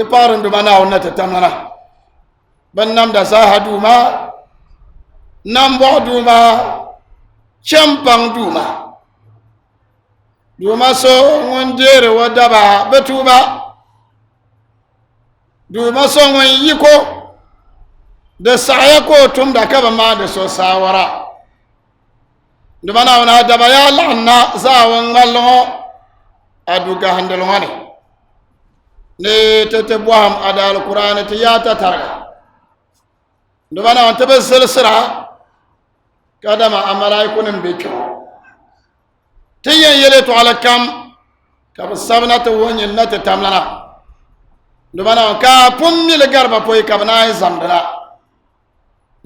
iparin duma na wonna ta tamana ban nam da saha duma nambo duma champang duma so ngondere wadaba betuba duma so ngon yiko da saya ko tum da kaba ma da so sawara duma na wana daba ya lanna zawan ngallo aduga handal ngani ne tete boham ada alquran ti ya ta targa duma na wanta be silsira kadama amalai kunin bikyo tiyen yele to ala kam ka sabna to wonyi nata tamlana dubana ka pummi le garba poy ka bana zamdana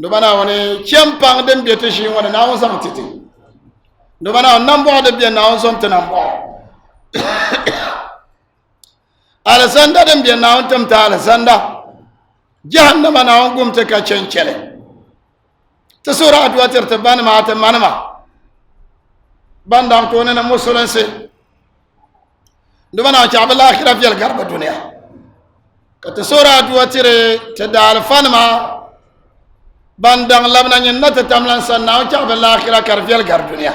dubana woni chempang dem biete shi wona na won sam titi dubana nambo de bien na won som tanambo ala sanda dem bien na won tamta ala sanda jahannama na won gumta ka chencele ta sura adwa tertaban ma ta manama bandam to ne na musulanse dubana cha bal akhirah fil garba dunya ka ta sura adwa tire ta dal fanma bandang labna nyen nata tamlan sanna cha bal akhirah kar fil gar dunya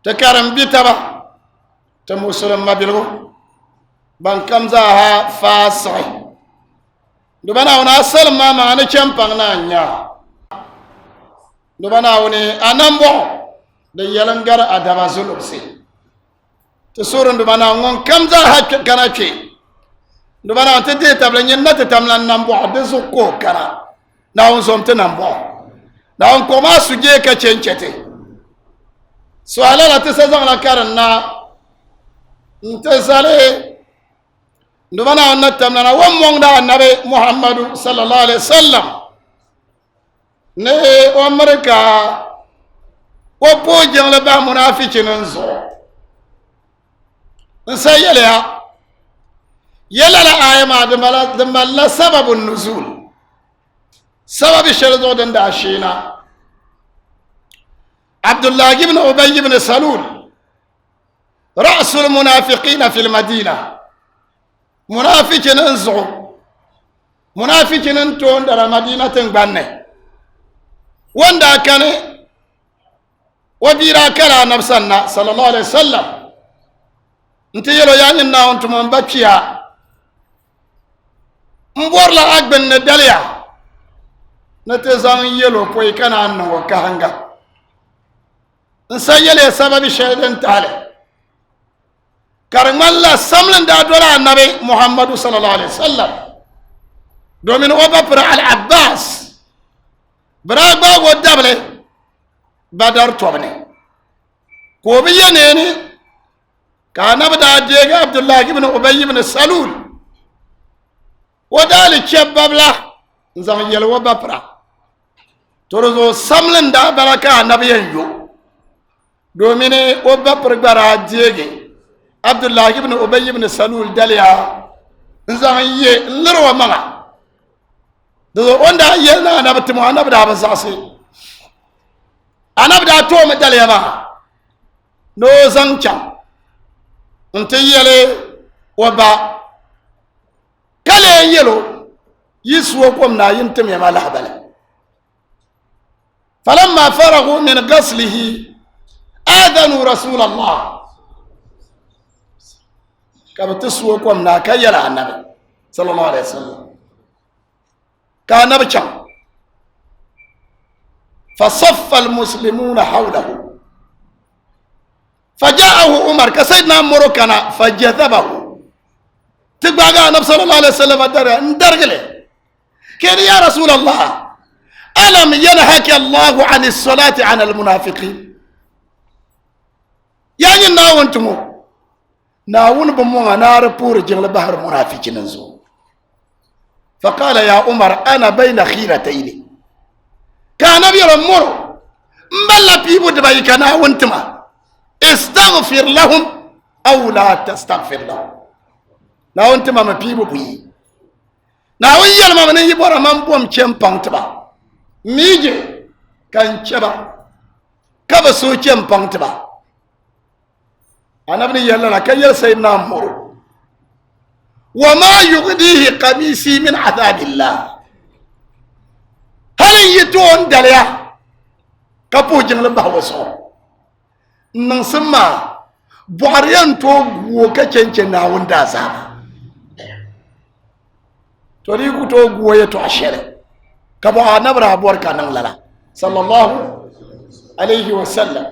ta karam bitaba ta musulam mabilu ban kamza ha fasai dubana wana salma ma na champang na nya dubana woni anambo da yalangar adaba zulubsi to surun dubana ngon kamza hakka kana ce dubana ta de tablan nata tamlan nambo da zuko kana na on somta nambo na on koma suje ka cencete so alala ta sazan la karan na ntasale dubana on natamna wa monda annabi muhammadu sallallahu alaihi wasallam ne Amerika wapo jang la ba munafikin nzo nsa yala la ayama da mala sababun nuzul sababi sharzo dan da shina Abdullah ibn Ubay ibn Salul رأس المنافقين في المدينة منافقين نزو منافقين انتون در مدينة بني wanda kane wabira kala nafsanna sallallahu alaihi wasallam nte yelo yanyin na on tumon bakiya mborla agben ne dalia nate zan yelo poy kana no kahanga nsa yele sababi shaydan tale karmalla samlan da dola annabi muhammadu sallallahu alaihi wasallam domin wabafra al abbas برagba go dable badar tobne ko biyene ni kana bada jega abdullah ibn ubay ibn salul wadali chababla nzam yel wa bapra torozo samlan da baraka nabiyen yo domine o bapra bara jege abdullah ibn ubay ibn salul dalia nzam ye lirwa manga do onda yelna anabti mo anabda basasi anabda to medal yaba no zancha nte yele waba kale yelo yiswo kom na yintim ya mala bala falamma faragu min ghaslihi adanu rasul allah kabtiswo kom na kayala annabi sallallahu alaihi wasallam كان بشام فصف المسلمون حوله فجاءه عمر كسيدنا عمر كان فجذبه تبقى النبي صلى الله عليه وسلم درجله كان يا رسول الله ألم ينهك الله عن الصلاة عن المنافقين يعني ناونتمو ناون بمو نار بور جنل بحر منافقين نزو فقال يا عمر أنا بين خيرتين كان بيرمر مبلا بيبو دبي كان وانتما استغفر لهم أو لا تستغفر لهم نا وانتما ما بيبو بي نا ويال ما من يبورا من بوم چمپان تبا ميجي كان چبا كبسو چمپان تبا أنا بني يالا كيال سيدنا عمر وما يغنيه قميصي من عذاب الله هل يتون دليا كبو جنل بحوصو نسمى بواريان تو وكا ناون دازاما تريكو تو غوية تو أشيره كبو نبرا بوركا نغلالا صلى الله عليه وسلم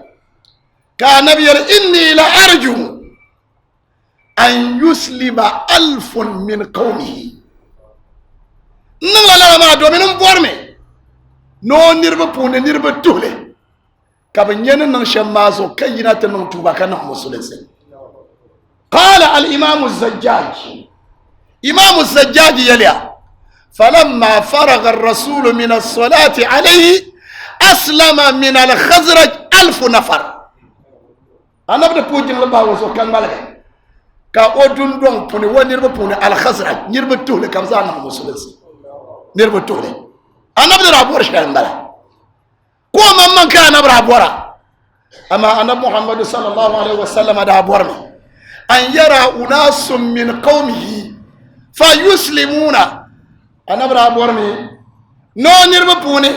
كان نبي إني لأرجو أن يسلم 1000 من قومه نغلالا ما دو من بورمي نو نربا بوني نربا تولي كابن ينن شمازو كينا تنن توبا كان مسلسل قال الإمام الزجاج إمام الزجاج يليا فلما فرغ الرسول من الصلاة عليه أسلم من الخزرج 1000 نفر أنا بدي بوجين لبا وسو كان مالك كا أودون دون بوني ونيربا بوني الخزرج نيربا تولي كمزانا مسلسل نيربا تولي أنا بدي رابور شكال مالك كو من كان أبرا بورا أما أنا محمد صلى الله عليه وسلم دا بورمي أن يرى أناس من قومه فيسلمون أنا أبرا بورمي نو نربا بوني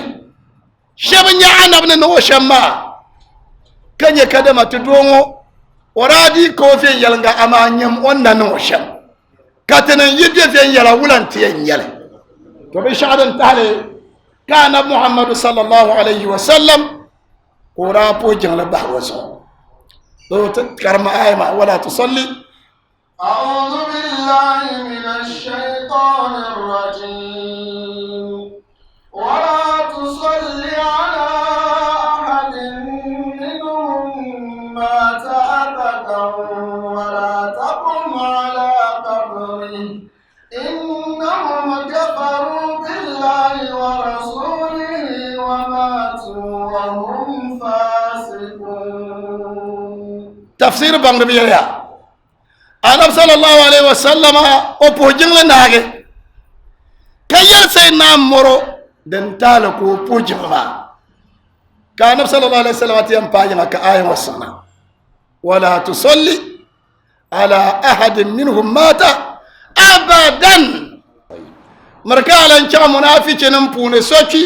شبنيا أنا بنا نو شما كان يكدما تدومو ورادي كوفين يلنغا أما نيم وانا نو شم كاتنا يدي فين يلا ولان تين يلا تبشعر تالي كان محمد صلى الله عليه وسلم ورابو جنل بحوزه لو تذكر معايا ولا تصلي أعوذ بالله من الشيطان الرجيم ولا تصلي على أحد منهم مات أبدا ولا تقم على قبره إنهم كفروا بالله ورسوله وماتوا وهم فاسقون تفسير بانغبيا أنا صلى الله عليه وسلم أبوجين لناغي كيال سيدنا مرو دنتالكو أبوجين ما كان صلى الله عليه وسلم أتيام باجنا كآية وسنة ولا تصلي على أحد منهم مات أبدا مركالا نشا منافق نمبوني سوشي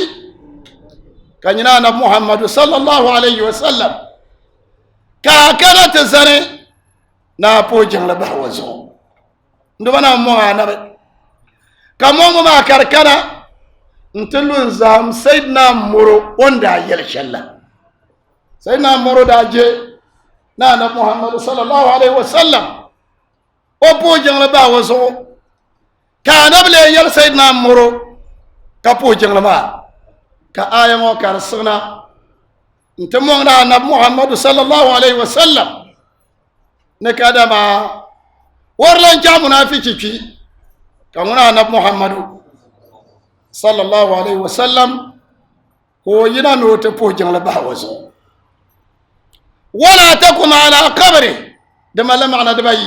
كان ينانا محمد صلى الله عليه وسلم كاكنا تزني نابو جنل بحوزو ندوانا موانا كمونغ ما كاركنا نتلو نزام سيدنا مرو وندا يلشلا سيدنا مرو داجي نانا محمد صلى الله عليه وسلم وبو جنل بحوزو كان بلي يل سيدنا مرو كبو جنل ما كآية وكارسنا نتمونغ نانا محمد صلى الله عليه وسلم نكادما ورلان جامنا في تشي كمنا نبي محمد صلى الله عليه وسلم هو ينا نوت بوجن لبحوزو ولا تقم على قبره دم لا معنى دبي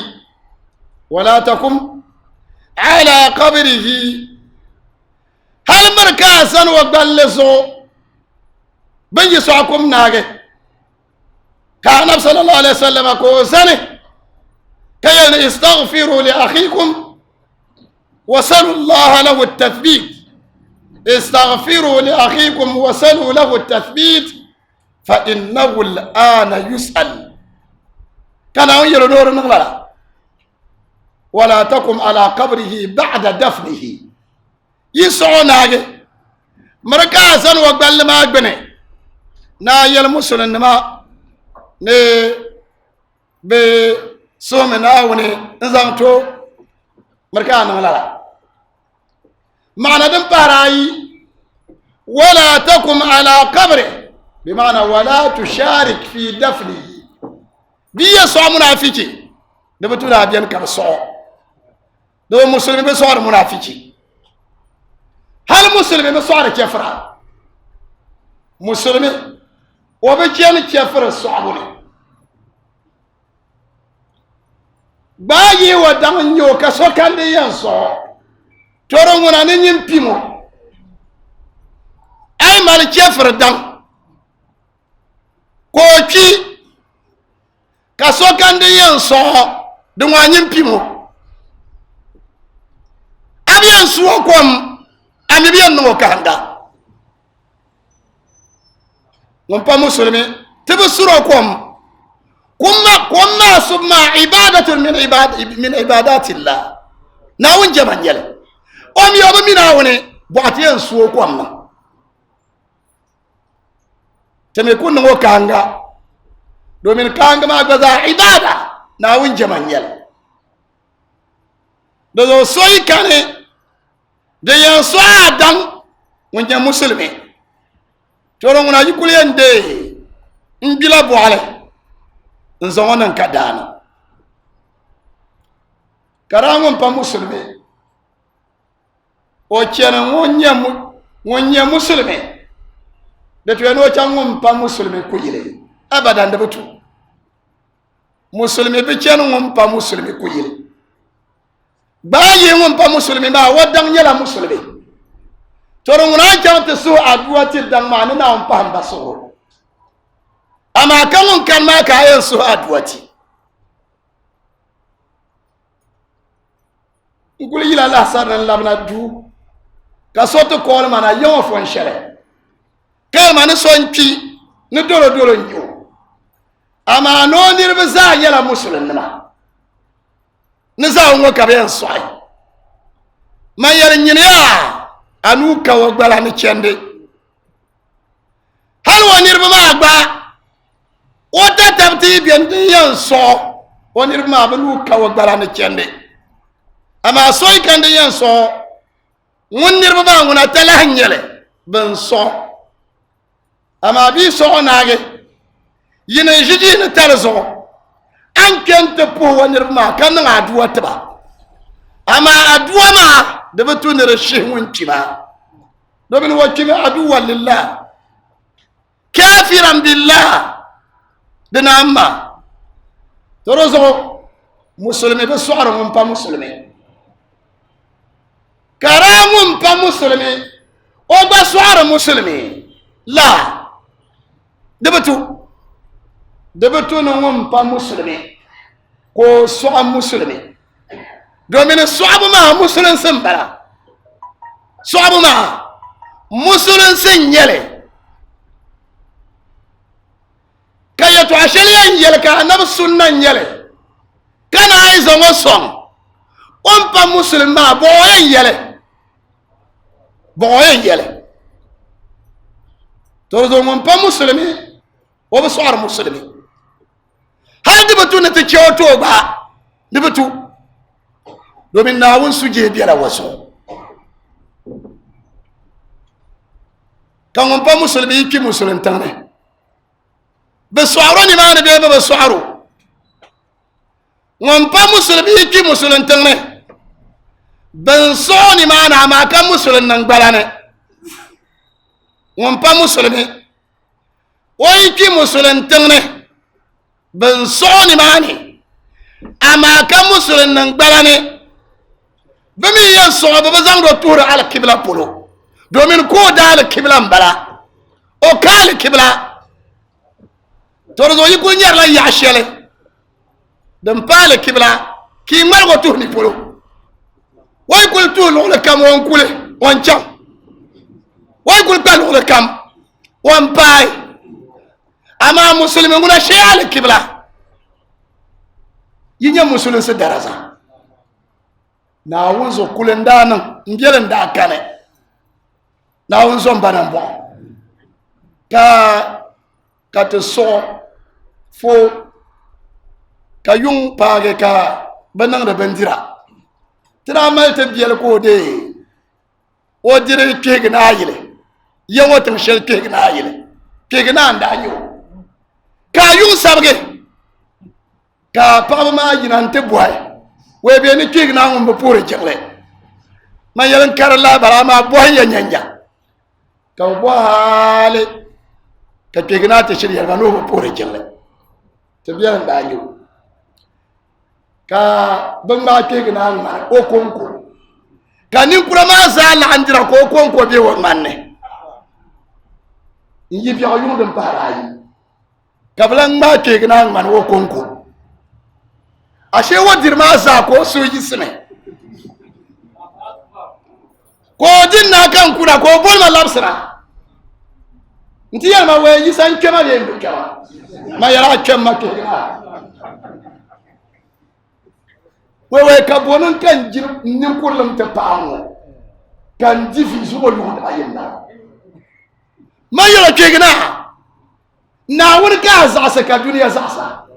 ولا تقم على قبره هل مركزا وقلصو بنجي سعكم ناقه كان صلى الله عليه وسلم كو سنه كي استغفروا لأخيكم وسلوا الله له التثبيت استغفروا لأخيكم وسلوا له التثبيت فإنه الآن يسأل كان يرى نور نغلا ولا تقم على قبره بعد دفنه يسعون هذا مركزا وقبل ما أقبني نا يلمسون ما ne be some na woni nzamto marka nan lala معنى دم باراي ولا تقم على قبره بمعنى ولا تشارك في دفنه بي سو منافقي ده بتولا بيان كم سو ده مسلم بسوار منافقي هل مسلم بسوار كفر مسلم وبجان كفر الصعبوني باي ودان يو كسو كان دي ينصو تورو منا نين بيمو اي مال كفر دان كوكي كسو كان دي ينصو دو نين بيمو yan suwo kom ami biyan no kanga won pa muslimi tibu suro kom kuma summa ibadatun min ibadatillah na won jaman yele o mi obo mi na woni boati yan suwo kom na teme kun no kanga domin kanga ma gaza ibada na won jaman yele da zo soyi kane da yan so adam wonja muslimi toro ngona yikule ende mbila boale nzongona nkadana karango pa muslimi o chena wonya muslimi da to no chango pa muslimi kuyile abadan da butu muslimi be chena ngom pa muslimi kuyile bayi ngom pa muslimi ba wadang nyala muslimi toro ngona chante so aduati dang manu na on pa mbaso ama kangon kan ma ka ayen so aduati nguli yila la sarna labna du ka soto ko mana yo fon shere ka man so npi ni dolo nyu ama no nirbe za yala muslimi na ni za ngo ka ben so ay ma yar nyinya anu ka wagbala ni chende hal wonirbe ma gba o ta tabti bien yan so wonirbe ma banu ka wagbala ni chende ama so ikande yan so wonirbe ba ngona tala nyele ben so ama bi so naage yina jiji ni tarzo an kente po wonirbe ma kan na aduwa taba ama aduwa ma da batu ne rashin wunci ba domin wacce ga aduwa lillah kafiran billah dina amma torozo musulmi be su'ar mun pa musulmi karamun pa musulmi o ba su'ar musulmi la da batu ne mun pa musulmi ko su'ar musulmi domin su'abu ma musulun sun bara su'abu ma musulun sun yele kayato ashaliyan yele ka annabi sunnan yele kana ai zongo song on pa musulun ma boyen yele to zongo pa musulmi o ba su'ar musulmi hadi batu na ta kyoto ba ni batu domin nawun su je biyar wasu kan wampa musulmi ki musuluntan ne be su'aro ni ma ne be su'aro wampa musulmi ki musuluntan ne ben so ni ma na ma kan musulun nan gbala ne wampa musulmi wai ki musuluntan ne ben so ni ma ni ama kan musulun nan gbala ne bami yan so ba zan do tura al qibla polo domin ko da al qibla mbara o kal qibla to zo yi ko nyar la ya shele dan pale qibla ki mar go tu ni polo way kul tu lo le kam won kule won cham way kul kal lo kam won pai ama muslimin guna shi al qibla yinya muslimin se daraza na wunzo kulenda nan ngelen da kane na wunzo mbanan bo ka te so fo ka yung page ka banang da bandira tira mai te biel ko de o dire kege na yile yawo tan shel kege na yile kege na nda nyo ka yung sabge ka pa ma yinante boy we be ni kig na ngum pore jegle ma yalan karala bara ma bo ya nyanja ka bo hale ka kig na te shirya ga no pore jegle te biyan da yu ka banga kig na ma o konko ka ni kura ma za la andira ko konko be won manne yi biya yu dum parayi ka blan ma kig na ma o konko ashe wadir ma za ko so yi sine ko dinna kan kuna ko bol ma labsra nti yel ma we yisan kema be ndu kema ma yara kema ke we ka bonun kan jir nin kullum ta paamu kan difi zuwa lu da ayenda ma yara ke gina na wani ka zasa ka duniya zasa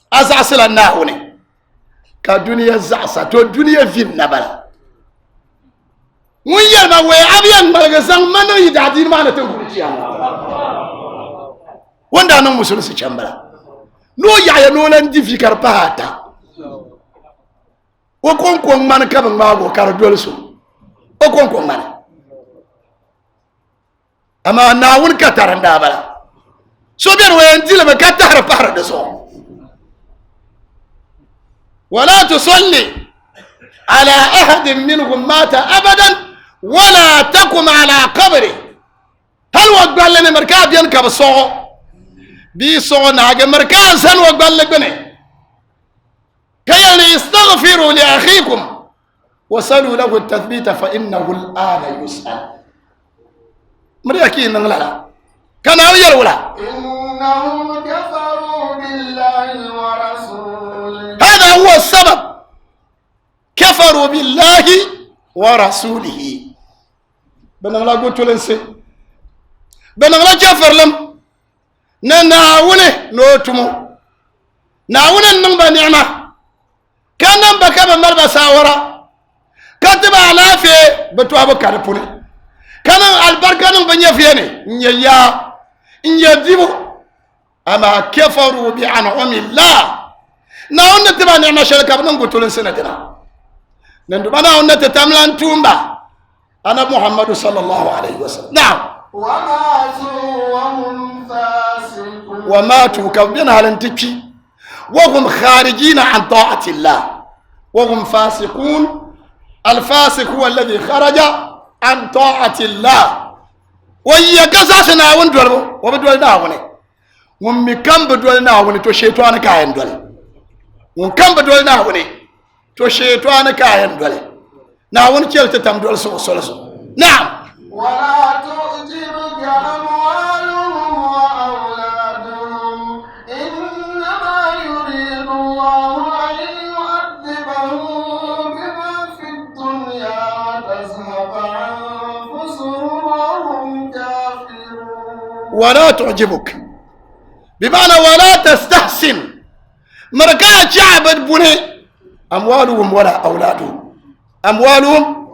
azasila na wani ka duniya zasa to duniya vin na bala mun yalma we abiyan malgazan mano yidadi ma na tan kurciya wanda nan musul su cambala no yaya no lan difi karpata o konkon man kaban mago kar dolso o konkon man amma na wun ka taranda bala so ben wayan dilma ka tar fara da so wala tusalli ala ahadin minhum mata abadan ولا تقم على قبره هل وقبل لنا مركاب ينكب الصوغ بي صوغ ناقة مركز هل وقبل لنا كي يستغفروا لأخيكم وصلوا له التثبيت فإنه الآن يسأل مريكين نغلا كان أوير ولا إنهم كفروا بالله ورسوله هذا هو السبب كفروا بالله ورسوله بنغلا قلت لنسي بنغلا جفر لم نناونه نوتمو ناونه نمبا نعمة كان نمبا كبا مربا ساورا كاتب على في بتوابو كاربوني كان البركة نمبا نيفيني نيا نيا ديبو أما كفروا بأنعم الله ناونه تبا نعمة شركة بنغلا قلت لنسي ندنا نندبنا ونت تملان تومبا أنا محمد صلى الله عليه وسلم نعم وماتوا وهم فاسقون وماتوا كبنا هلنتكي وهم خارجين عن طاعة الله وهم فاسقون الفاسق هو الذي خرج عن طاعة الله ويا كساسنا وندول وبدول ناوني ومي كم بدول ناوني تو شيطان كاين دول وكم بدول ناوني تو شيطان كاين دول ناون كيلت تم دول سو نعم ولا تعجبك أموالهم وأولادهم إنما يريد الله أن يعذبهم بما في الدنيا وتزهق أنفسهم وهم كافرون ولا تعجبك بمعنى ولا تستحسن مركات شعب بني أموالهم ولا أولادهم أموالهم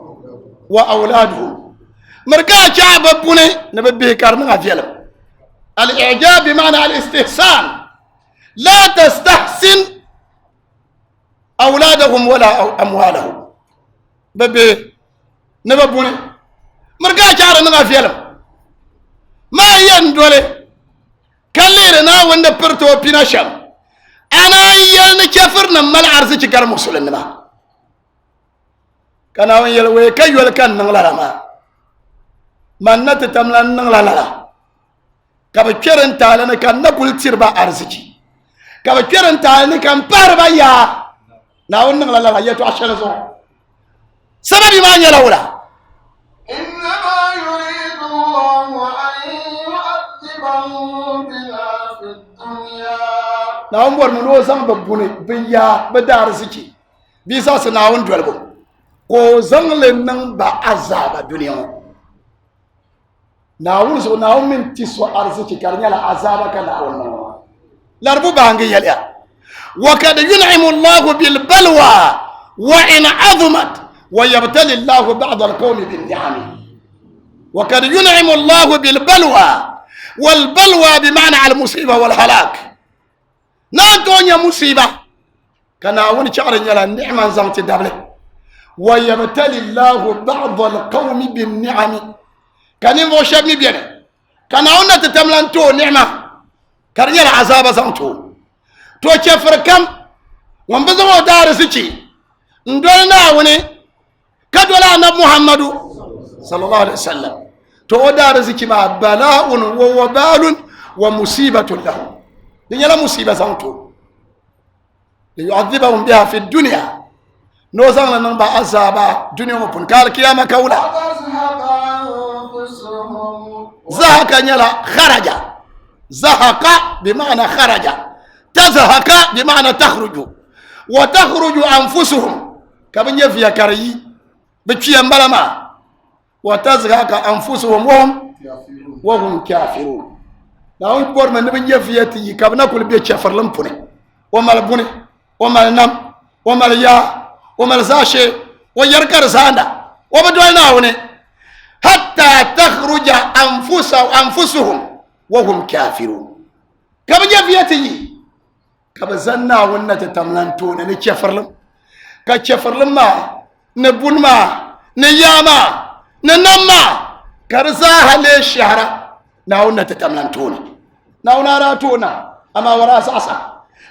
وأولادهم مركات شعب بني نبيه كارنا فيلم الإعجاب بمعنى الاستحسان لا تستحسن أولادهم ولا أموالهم ببيه نببوني مركات شعب فيلم ما يندولي كليرنا وند برتو بيناشم أنا يلن كفرنا مال عرسي كار مسلم ما كان يل ويكي يل كان نغلا ما من نتتملا نغلا لا كبكرن تعالى كان نقول تربا عرسي كبكرن تعالى كان باربا يا ناون نغلا لا يتو عشان زون سبب ما يلولا إنما يريد الله أن يعذبهم بها في الدنيا ناون بور منو زم ببوني بيا بدار زكي بيسا سناون دولبو كو زنغلن نن با عذاب الدنيا ناون سو ناون من تسو ارزكي كارنيا لا عذاب كناون لاربو بانغي يليا وقد ينعم الله بالبلوى وإن عظمت ويبتلي الله بعض القوم بالنعم وقد ينعم الله بالبلوى والبلوى بمعنى المصيبة والهلاك نانتونيا مصيبة كان أول شعر يلا النعمة زمت الدبلة ويبتلي الله بعض القوم بالنعم كان ينفو شابني بينا كان أول تتملان تو نعمة كان يلا عذاب زمتو تو شفر كم وانبزمو دارسيكي ندولنا وني كدولا نبي محمد صلى الله عليه وسلم تو دارسيكي ما بلاء ووبال ومصيبة له دي يلا مصيبة زمتو ليعذبهم بها في الدنيا نوزان لنن با عذابا دنيا مبون قال كياما كولا وتزهق أنفسهم زهق نيلا خرج زهق بمعنى خرج تزهق بمعنى تخرج وتخرج أنفسهم كابن يفيا كري بتشي مبلما وتزهق أنفسهم وهم كافرون ناون بور من نبن يفيتي كابنا كل بيت شفر لمبوني ومال بوني ومال نم ومال يا ومال زاشي ويركر زانا وبدوينا هوني حتى تخرج أنفسهم وهم كافرون كابن يفيتي كابن زنا ونت تملانتون نشفر لم كشفر لما نبون ما نياما ننما كرزاها للشهر ناونا تتملانتوني ناونا راتونا أما وراس أسا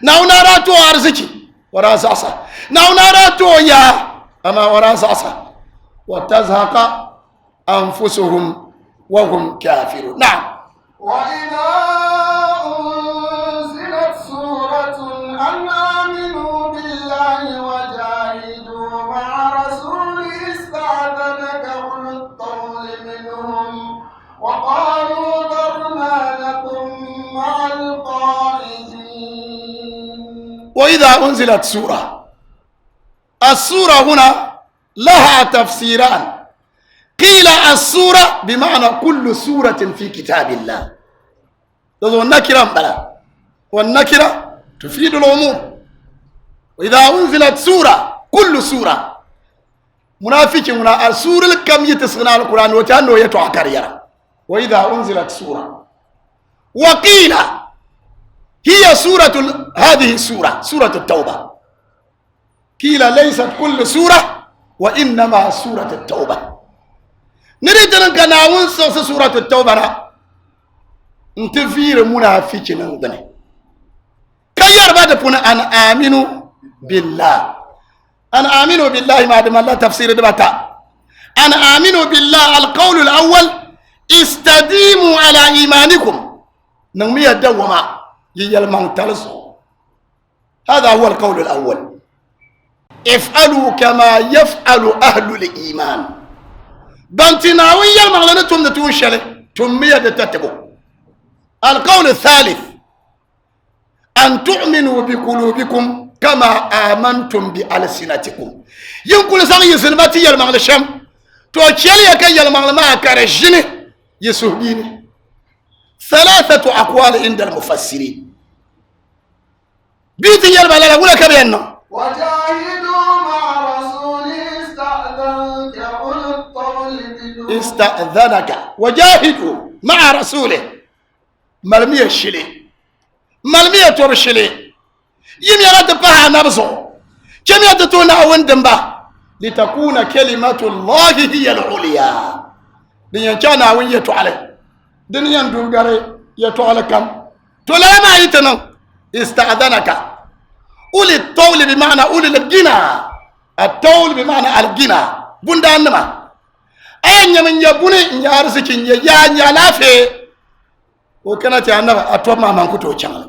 ناونا راتو أرزكي وراس أسا ناونا راتو يا أما وراس أسا وتزهق أنفسهم وهم كافرون نعم وإذا أنزلت سورة أن آمنوا بالله وجاهدوا مع رسوله استعذنك أولو الطول منهم وقالوا ذرنا لكم مع القائدين. وإذا أنزلت سورة السورة هنا لها تفسيران قيل السورة بمعنى كل سورة في كتاب الله هذا النكرة بلا والنكرة تفيد العموم وإذا أنزلت سورة كل سورة منافق هنا السورة الكم يتسغنا القرآن وتأنه يتعكر يرى وإذا أنزلت سورة وقيل هي هذه السورة سورة التوبة قيل ليست كل سورة وإنما سورة التوبة نريد أن نكون سورة التوبة نتفير منافق نغني كي يربط أن آمنوا بالله أن آمنوا بالله ما دام الله تفسير دبتا أن آمنوا بالله القول الأول استديموا على إيمانكم نمي الدوما يلمن تلصوا هذا هو القول الأول افعلوا كما يفعل أهل الإيمان بانتناوي يلمن تمنتون شله تمي تتبو القول الثالث أن تؤمنوا بقلوبكم كما آمنتم بألسنتكم ينقل سنة يسلمتي يلمن الشم توشيلي كي يلمن ما كرجني يسهبيني ثلاثة أقوال عند المفسرين بيتي يلمن لا أقول لك بأنه وجاهدوا مع رسوله استأذنك أولو الطول منهم استأذنك وجاهدوا مع رسوله مرمية الشلي مرمية ترشلي يمي تبها نبزو كم يتتونا وندنبا لتكون كلمة الله هي العليا دنيا كان وين يتعالى دنيا دوغاري يتعالى كم تلا ما يتنا استأذنك أولي الطول بمعنى أولي الجنى الطول بمعنى الجنى بندانما أين من يبوني يارسكين يا لافي وكانت أنا أتوما من كتو channel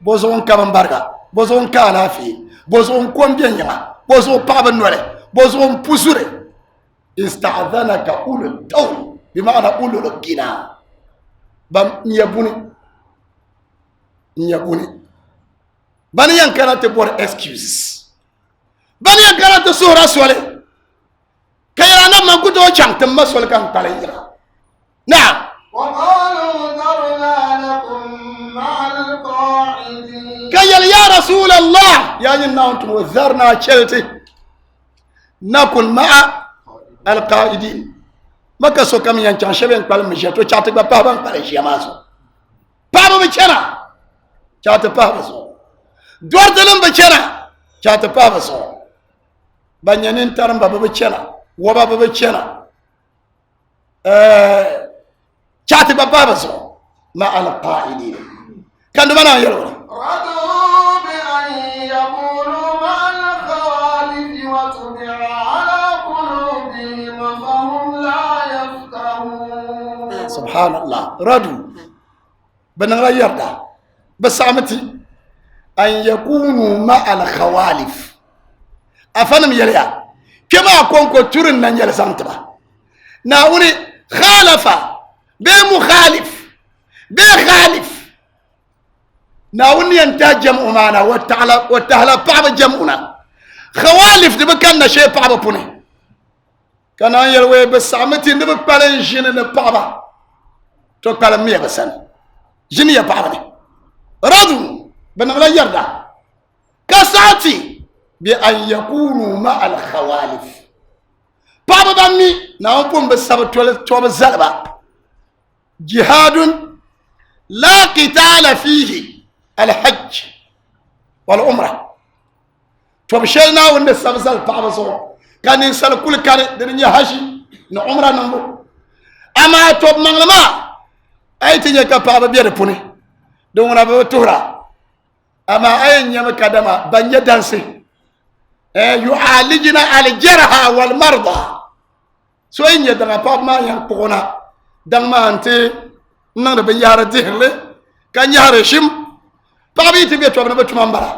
بوزون كمان برغا بوزون كالافي بوزون كومبيان يما بوزون بابن نوري بوزون بوسوري استأذنك أولي الطول بمعنى أولي الجنى بام يبوني bani yankana te bor excuses bani yankana te sura sole kayra na man kuto chang te masol kan palayira na وقالوا ذرنا لكم مع القاعدين kayal ya rasul allah ya jinna antum wazarna chelti nakun ma'a alqaidin maka so kam yan chan sheben pal mi jeto chate ba pa ban pale shiamaso pa ba chana chate pa ba so دوردلن بچنا چاته پابسو بنينين ترم بابا بچنا وبا بابا بچنا چاته پابسو مع القائلين كان بنا يلو رضوا بأن يقولوا مع الخوالف وطبع على قلوبهم فهم لا يفقهون سبحان الله رضوا بنغير ده بس عمتي أن يكونوا مع الخوالف أفنم يليا كما أكون كتورن ننجل سانتبا ناوني خالف بمخالف بخالف ناوني أنت جمع معنا وتعالى بعض جمعنا خوالف دبكنا شيء بعض بني كان يلوي بس عمتي نبك بالين جين نبعض توكل مية بسن جنيه بعضني رضو بنغلا يردا كساتي بأن يكونوا مع الخوالف بعض بامي ناوبون بسبب توب الزلبة جهاد لا قتال فيه الحج والعمرة توب شلنا ونسبزل بعض صور كان ينسل كل كان دنيا هاشي نعمرة نمو أما توب مغلما أي تيجي كبابا بيربوني دونا بتورا أما أي نيم كدما بني دانسي يعالجنا الجرحى والمرضى سوين يدنا باب ما ينقونا دم ما أنت نحن بيار دهله كان يهرشم بابي تبي توبنا بتمامبرا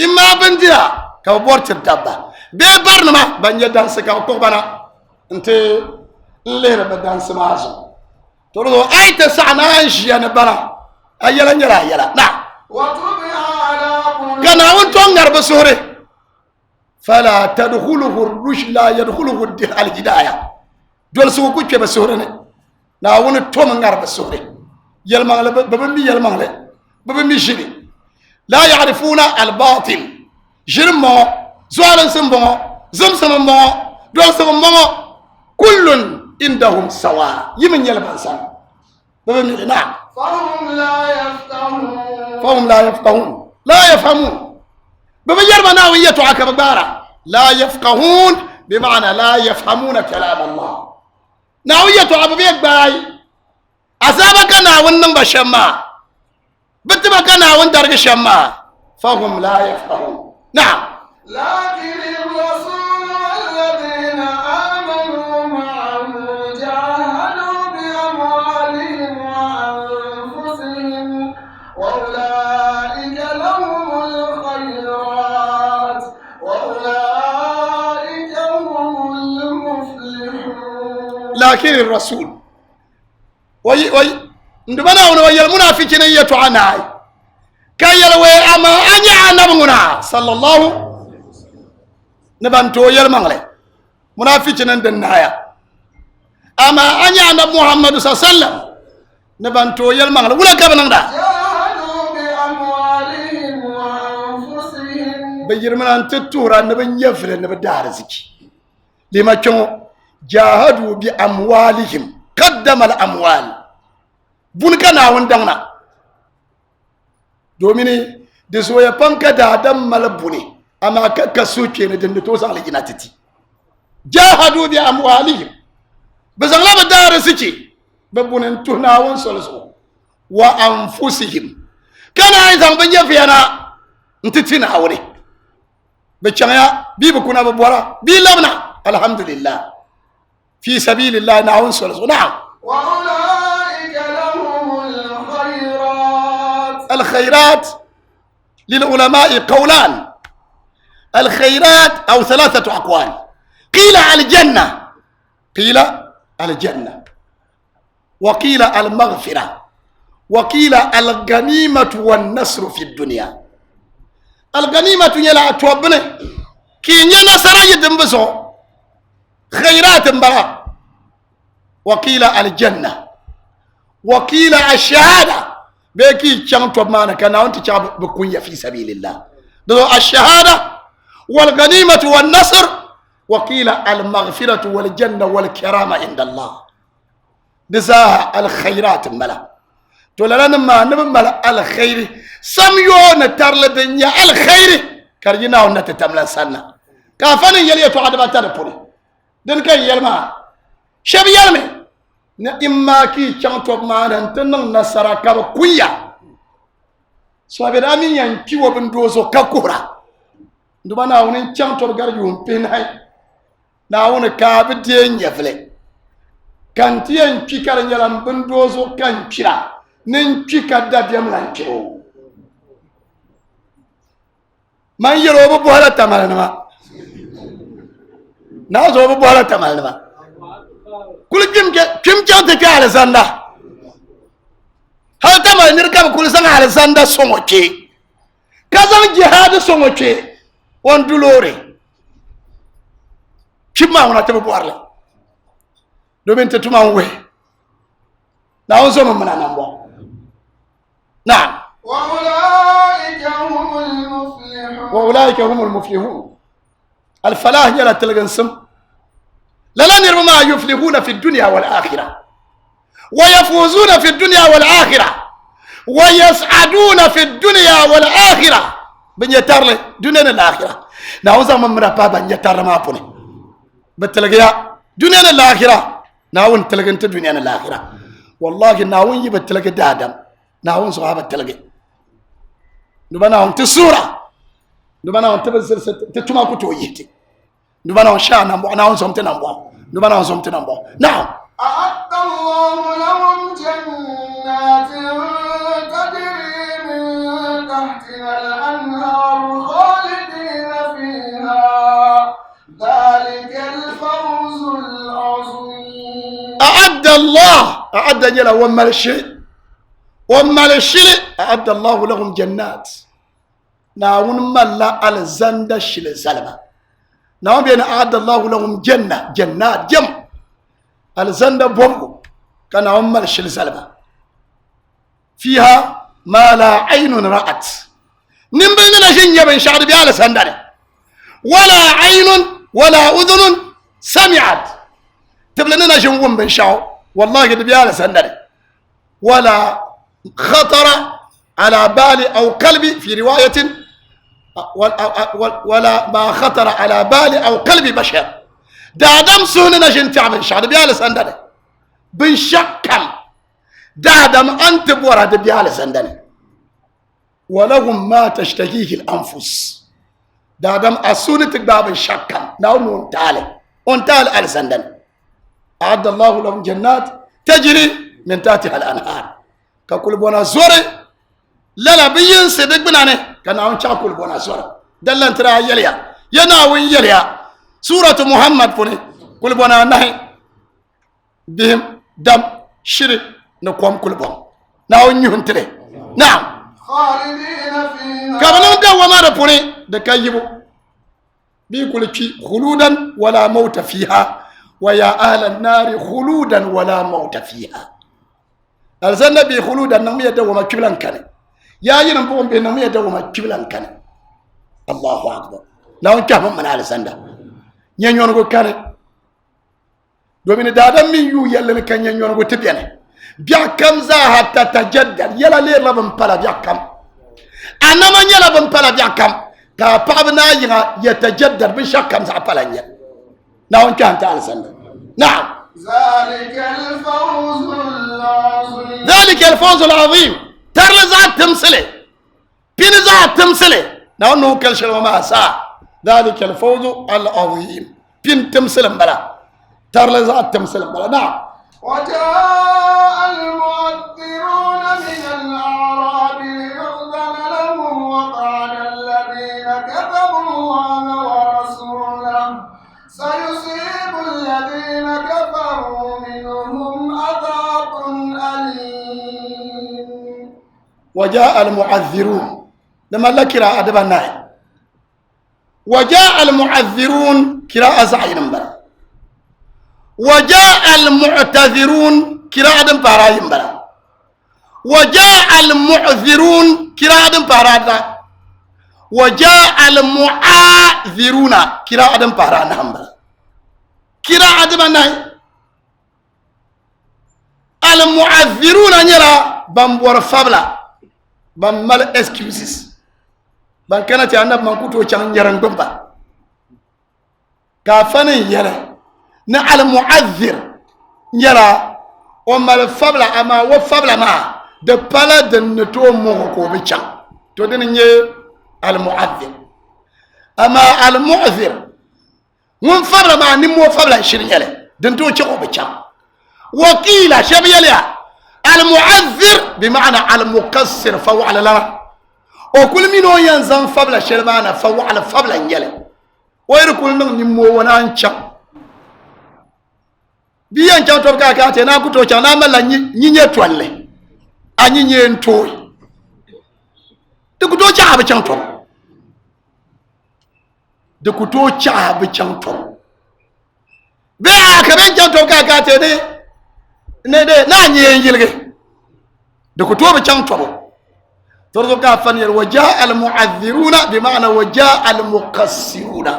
إما بنديا كوبور تردابا ببرنما بني دانسي كوكوبنا أنت ليه بدانسي مازو تقولوا أي تسعنا إيش يعني بنا أيلا نرى يلا نعم كان أنتم نرب سوري فلا تدخله الرشد لا يدخله الهداية دول سووا كوتش بسورنا ناون توم نرب سوري يلمغل ببمي يلمغل ببمي شري لا يعرفون الباطل جرم زوال سمبو زمسم مو دول سمبو كل عندهم سواء يمن يلبسان ببمي نعم فهم لا يفقهون لا يفهمون بمجرد ناوية عكب بارا لا يفقهون بمعنى لا يفهمون كلام الله ناوية عببيك باي أسابك ناون نمبا شما بتبك ناون درق شما فهم لا يفقهون نعم لكن الرسول والذين آمنوا معه جاهدوا بأموالهم وأنفسهم وأولئك لهم الخيرات وأولئك هم المفلحون لكن الرسول ndubana wono wayal munafiqina yatu anai kayal we ama anya anabuna sallallahu nabanto yal mangle munafiqina ndanaya ama anya anab muhammad sallallahu alaihi wasallam nabanto yal mangle wala kabananda جاهدوا بأموالهم وأنفسهم بيرمنا انت تورا نبن يفل نبدار زكي لما كانوا جاهدوا بأموالهم قدم الأموال بنكنا وندنا دوميني دسويا بانكا دادم ملبوني أما كسوكي ندن توصل لجناتتي جاهدوا بأموالهم بزغلا بدار زكي ببونن تهنا ونسلسو وأنفسهم كان عايزان بنجفينا انتتنا أوري بچايا بيبكونا ببورا بيلمنا الحمد لله في سبيل الله نعون سلسو نعم وأولئك لهم الخيرات الخيرات للعلماء قولان الخيرات أو ثلاثة أقوال قيل الجنة قيل الجنة وقيل المغفرة وقيل الغنيمة والنصر في الدنيا الغنيمة يلا توبنه كي نصر يدنبسو خيرات مبارك وقيل الجنة وقيل الشهادة بكي كان توبمانا كان أنت شاب بكونيا في سبيل الله دو الشهادة والغنيمة والنصر وقيل المغفرة والجنة والكرامة عند الله دزاها الخيرات ملا تولنا ما نبملا الخير سميون ترل الدنيا الخير كرجنا ونتتملا سنة كافن يلي تعد باتربولي دن كان يلما شبي يلمي إما كي كان توب ما نتنن نصرا كاب كويا سوابي رامي ينكي وبندوزو كاكورا ndubana awunin chang tor garjum pinai na awun ka bidien yefle kan tien kikar nyalam bendozo kan kira nin kika dadem lan kiro man yero bo bola tamalana نازو ببولا تمالما كل كم جانتك على زندا هل تمال نركب كل سنة على زندا سموكي كذا جهاد سموكي وندلوري كم ما هنا تببوارله دومين تتما وين ناوزو من نامبو نعم وأولئك هم المفلحون الفلاح يلا تلقنسم لا نرى ما يفلحون في الدنيا والآخرة ويفوزون في الدنيا والآخرة ويسعدون في الدنيا والآخرة بن يتار له دنيا الآخرة ناوزا ممرا بابا يتار ما بني بتلقيا دنيا الآخرة ناون تلقنت دنيا الآخرة والله ناون يبتلقى دادم ناون صحابة تلقي نبنا هم تسورة نبنا هم تبصر تتما كتويتي نبنا هم شان نبوا ناون سمت نبوا نبنا هم سمت نبوا نعم أعد الله لهم جنات تجري من تحتها الأنهار خالدين فيها ذلك الفوز العظيم أعد الله أعد جل وما الشيء أعد الله لهم جنات ناون ملا على زند الشيء سلمة ناون بين أعد الله لهم جنات جم على زند بومبو كان هم الشيء سلمة فيها ما لا عين رأت نمبلنا جن يبن شعر بيال سندنا ولا عين ولا أذن سمعت تبلنا جنوم بن شاو والله قد بيال سندنا ولا خطر على بال أو قلب في رواية ولا ما خطر على بال أو قلب بشر دادم سوننا جنتع بن شعر بيال سندنا بن شكم دادم أنت بورد بيال سندنا ولهم ما تشتهيه الأنفس دادم أسونة باب شكم ناون ونتال على سندنا أعد الله لهم جنات تجري من تحتها الأنهار كقول بونا زوري لا بيين صدق بنانه كان عم تأكل بونا زوري دلنا ترى يليا يناوي يليا سورة محمد فني كل بونا نهي بهم دم شري نقوم كل بون ناوي نهنتري نعم خالدين فيها كمان ده وما رفوني دكايبو بيقول كي خلودا ولا موت فيها ويا أهل النار خلودا ولا موت فيها الزنا بخلود النمية دوما كبلان كان يا ينبون بالنمية دوما كبلان كان الله أكبر لو كان من على سندا ينيون كو كان دومين دادا من يو يلا كان ينيون كو تبيانه بيا كم زا حتى تجدد يلا ليه لبن بلا بيا كم أنا من يلا بن بلا بيا كم كابابنا يتجدد بشا كم زا بلا نيا لو كان على سندا نعم ذلك الفوز العظيم ذلك الفوز العظيم ترى ذات تمثله بين ذات تمثله نحن كل شيء وما سا ذلك الفوز العظيم بين تمثله بلا ترى ذات تمثله بلا نعم وجاء المؤذرون من الأعراب ليؤذن لهم وقال الذين كذبوا الله ورسوله سيصيب الذين كفروا منهم عذاب أليم وجاء المعذرون لما لا قراءة دبنا وجاء المعذرون قراءة زعيم بلا وجاء المعتذرون قراءة بارايم بلا وجاء المعذرون قراءة بارادا وجاء المعاذرون قراءة بارانا بلا قراءة بنا المعذرون نرى بامبور فابلا بامال excuses بان كانت عندنا بمكوتو كان يرن بمبا كافني يرى نا المعذر يرى وما الفابلا اما وفابلا ما de pala de neto mo ko bicha to den nye المعذر اما المعذر من فبلا ما نمو فبلا شريالة دنتو تشوفوا بتشام وكيل شبيلة المعذر بمعنى المقصر فهو على لنا وكل منو ينزل فبلا شرمانا فهو على فبلا ينجله ويركل نمو ونانشا biyan chang to ka te na ku to chang na mala nyi nye tolle anyi nye ntoi de ku to cha ba chang to de ku to cha ba chang to be a ka ben chang to ka te ne de na nye yilge de ku to ba chang to to ka fan yar waja al mu'adhdhiruna bi ma'na waja al muqassiruna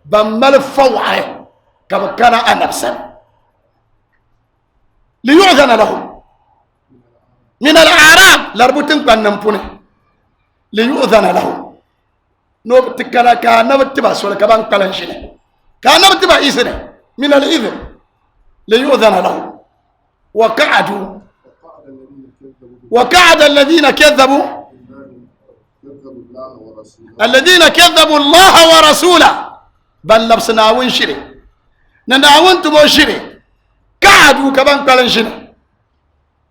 bamal faw'a kama kana anabsan ليؤذن لهم من الأعراب لربطن كان نمبونه ليؤذن لهم نوب تكلا كان نبتبع سولا كبان كلانشين كان نبتبع إذن من الإذن ليؤذن لهم وقعد الذين كذبوا الله ورسوله بل لبسناون شري نناون تبو شري قعدوا كمان كلنشين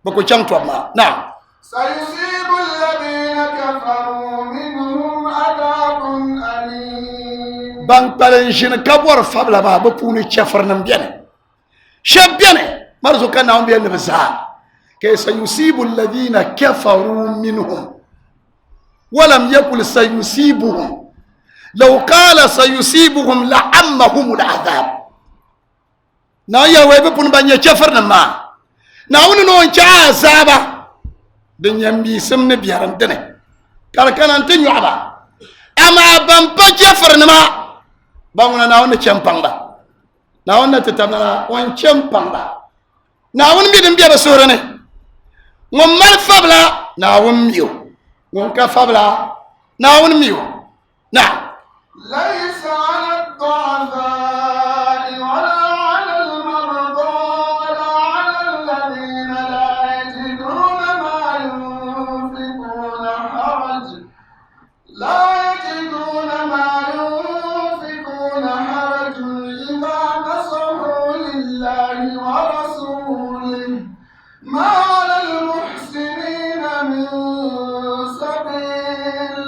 بكو شانتوا ما نعم سيصيب الذين كفروا منهم عذاب أليم بان كلنشين كبر فبلا ما بكوني شفر نمبينه شبينه مرزو كان نعم بينه بزار كي سيصيب الذين كفروا منهم ولم يقل سيصيبهم لو قال سيصيبهم لعمهم العذاب na ya webe pun banya chafar na ma na woni no cha azaba den yambi semne biaran dene kala kana tin yuaba ama ban pa chafar na ma banguna na woni champanga na woni tatamna won champanga na woni mi dem biaba sorane ngom mal fabla na won miyo ngom ka fabla na won miyo na ليس على الضعفاء ولا على المرضى ولا على الذين لا يجدون ما ينفقون حرج إذا نصحوا لله ورسوله ما على المحسنين من سبيل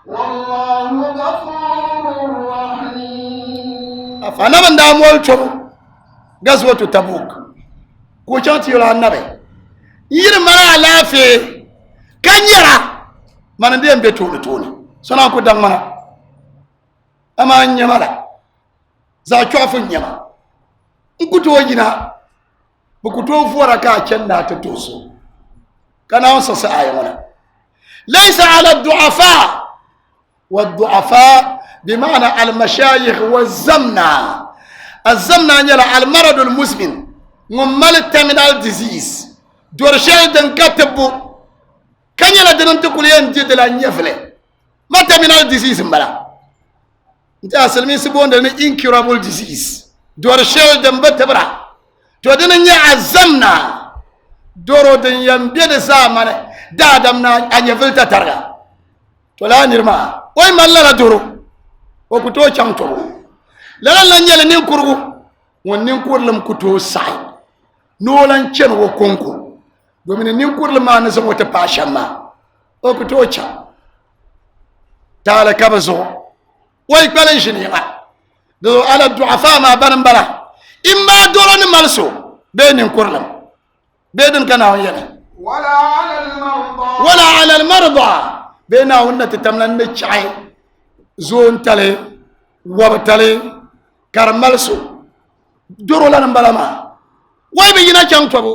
والله غفور رحيم. أنا من دامول شو غزوة تبوك كوشانتي يلا النبي يرمنا لافي كان يرى من دين بتولي سنا كودان منا أما نيمالا زاچوا فنيما نكوتو جينا بكوتو فورا كا چندا تتوسو كانا وسس آيونا ليس على الضعفاء والضعفاء بمعنى المشايخ والزمنة الزمنة يلا المرض المزمن ممال terminal disease دورشي دن كتبو كان يلا دن تقولين جد لا نيفله ما terminal disease مبلا انت اسلمي سبون دن incurable disease دورشي دن بتبرا تو دن نيا الزمنة دورو دن يمبيد زمان دادمنا انيفلتا ترغا تو لا نيرما وي مالا دورو وكتو چانتو لا لا نيل نين كورغو ونين كورلم كتو ساي نولان چن wo konko domin nin kurle ma na zama ta fashan ma o ku tocha tala kabazo wai kwalan shi ne ma do ala du'afa ma banan bara imma dolo ni malso be nin kurlam be din kana yana wala ala al marda be na wonna tatamlan ne chai zon tale wabtale karmalso doro lan balama wai be yina chang tobo